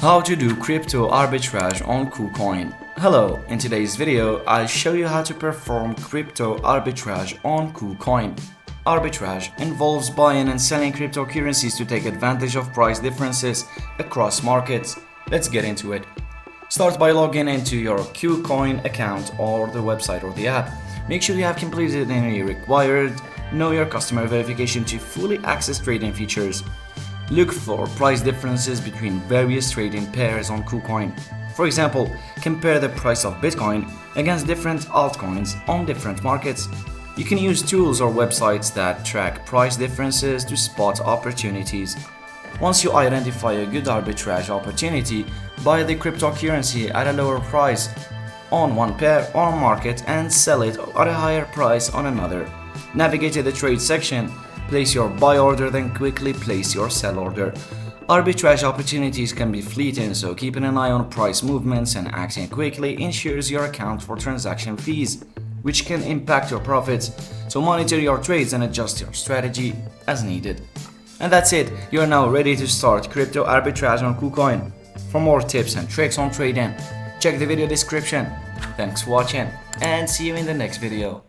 How to do crypto arbitrage on Kucoin. Hello, in today's video I'll show you how to perform crypto arbitrage on Kucoin. Arbitrage involves buying and selling cryptocurrencies to take advantage of price differences across markets. Let's get into it. Start by logging into your Kucoin account or the website or the app. Make sure you have completed any required Know Your Customer verification to fully access trading features. Look for price differences between various trading pairs on Kucoin. For example, compare the price of Bitcoin against different altcoins on different markets. You can use tools or websites that track price differences to spot opportunities. Once you identify a good arbitrage opportunity, buy the cryptocurrency at a lower price on one pair or market and sell it at a higher price on another. Navigate to the trade section. Place your buy order, then quickly place your sell order. Arbitrage opportunities can be fleeting, so keeping an eye on price movements and acting quickly ensures your account for transaction fees, which can impact your profits. So monitor your trades and adjust your strategy as needed. And that's it, you are now ready to start crypto arbitrage on Kucoin. For more tips and tricks on trading, check the video description. Thanks for watching and see you in the next video.